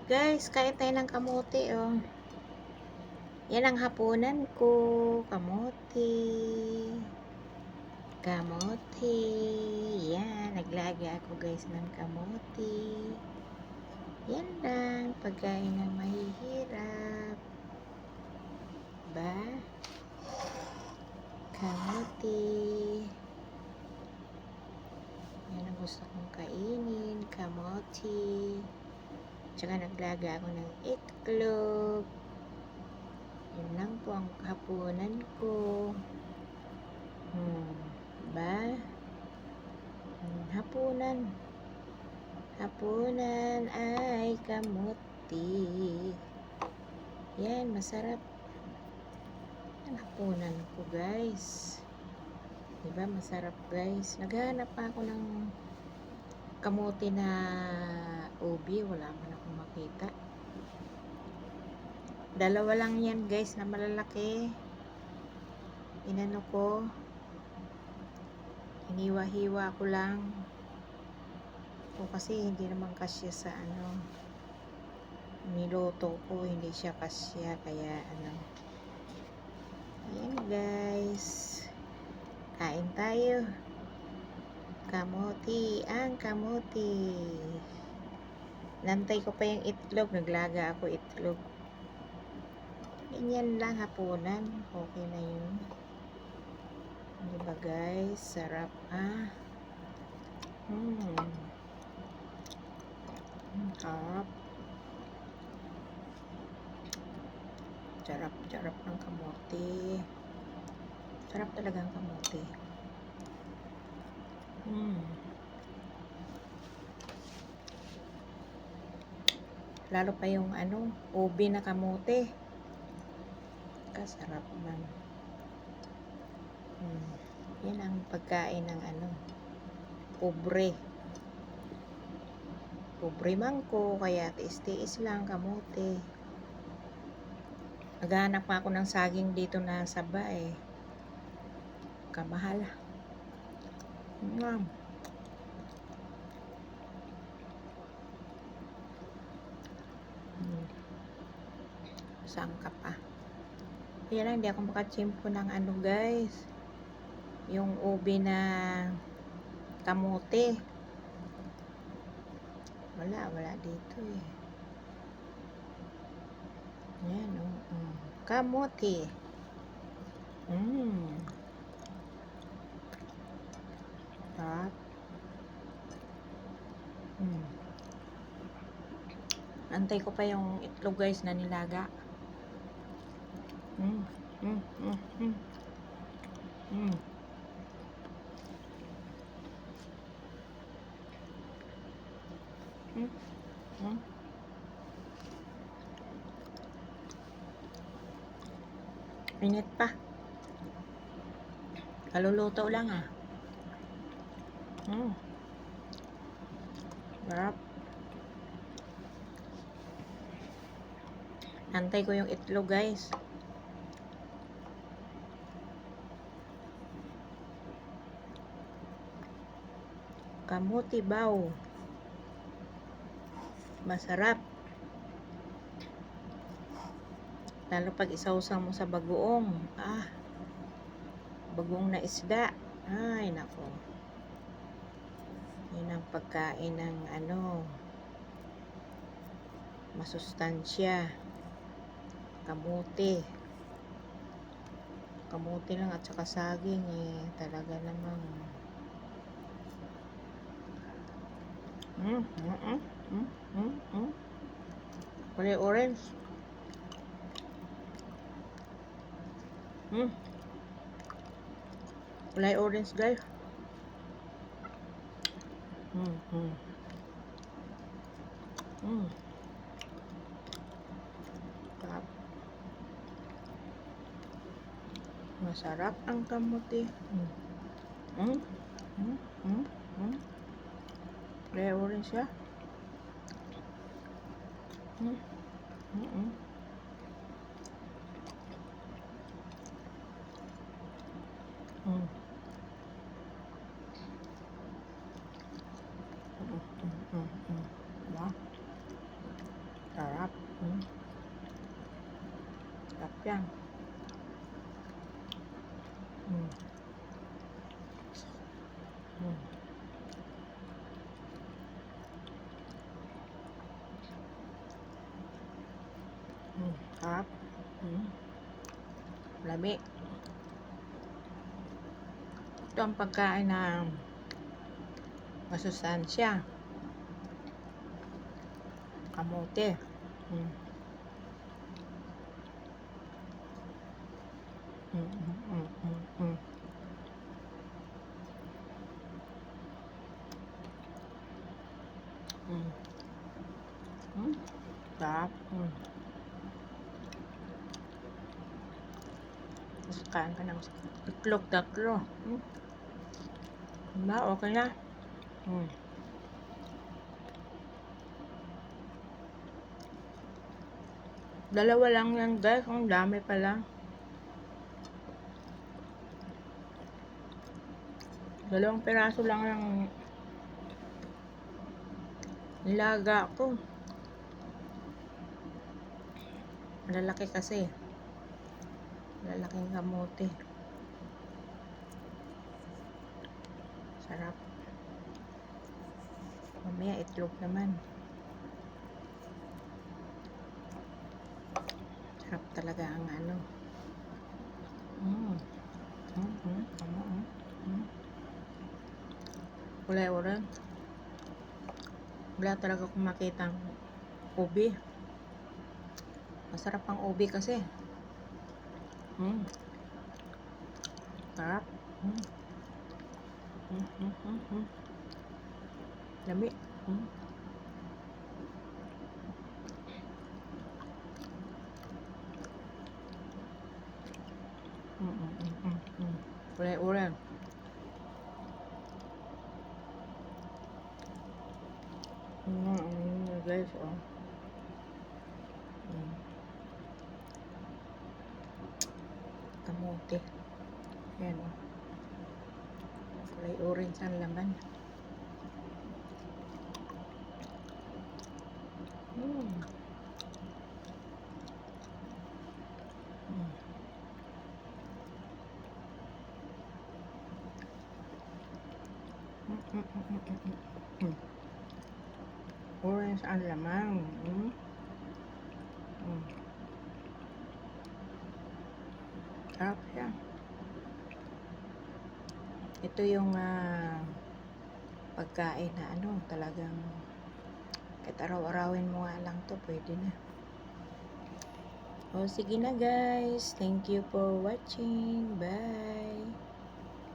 Guys, kain tayo ng kamote, oh. Yan ang hapunan ko. Kamote. Kamote. Yan, naglaga ako guys ng kamote. Yan lang, pagkain ng mahihirap. Ba? Kamote. Yan ang gusto kong kainin. Kamote. Tsaka naglaga ako ng itlog. Yun lang po ang hapunan ko. Ba? Hapunan. Hapunan ay kamuti. Yan, masarap. Yan hapunan ko, guys. Diba, masarap, guys. Naghahanap pa ako ng kamuti na ubi. Wala man akong makita. Dalawa lang yan, guys, na malalaki. Inano ko. Hiniwa-hiwa ko lang. O kasi hindi naman kasya sa ano. Niluto ko, hindi siya kasya. Kaya ano. Ayan, guys. Kain tayo. Kamuti. Ang kamuti. Nantay ko pa yung itlog. Naglaga ako itlog. Ganyan lang hapunan. Okay na yun. Diba guys? Sarap ah. Sarap. Sarap ng kamote. Sarap talaga ang kamote. Lalo pa yung ano, ubi na kamote. Kasarap man. Yan ang pagkain ng ano, pobre. Pobre man ko, kaya tiis-tiis lang kamote. Naghahanap ako ng saging dito na saba eh. Kamahal. Saan ka pa? Kaya lang, hindi ako makachimpo ng ano guys. Yung ubi na kamote. Wala dito eh. Ayan o. Kamote. Sarap. Antay ko pa yung itlog guys na nilaga. Init pa. Kaluluto lang ah. Sarap. Antay ko yung itlog guys. Kamuti baw. Masarap. Lalo pag isawsaw mo sa bagoong. Bagoong na isda. Ay, nako. Yun ang pagkain ng ano, masustansya. Kamuti. Kamuti lang at saka saging eh. Talaga namang kulay orange. Kulay orange guys. Masarap ang kamuti. Kulay orange siya. Sarap. Sarap yan. Mm. Mm. Sarap. Lami. Ito ang pagkain na masustansya. Kamote. Mm. Sarap. Tapos kain ka ng itlog tatlo. Diba? Okay na. Dalawa lang yan guys. Ang dami pa lang. Dalawang piraso lang yung nilaga ko. Malalaki kasi. Malalaking kamote. Sarap. Mamaya itlog naman. Sarap talaga ang ano. Ulay-ulay. Wala talaga akong makitang ubi. Masarap ang ubi kasi. Sarap. Lami. Ulay-ulay. Guys, oh. Kamote. Ayan, oh. Kulay orange ang laman. Orange ang laman. Sarap siya. Ito yung pagkain na ano, talagang kahit araw-arawin mo nga lang to, pwede na. O sige na guys, thank you for watching. Bye.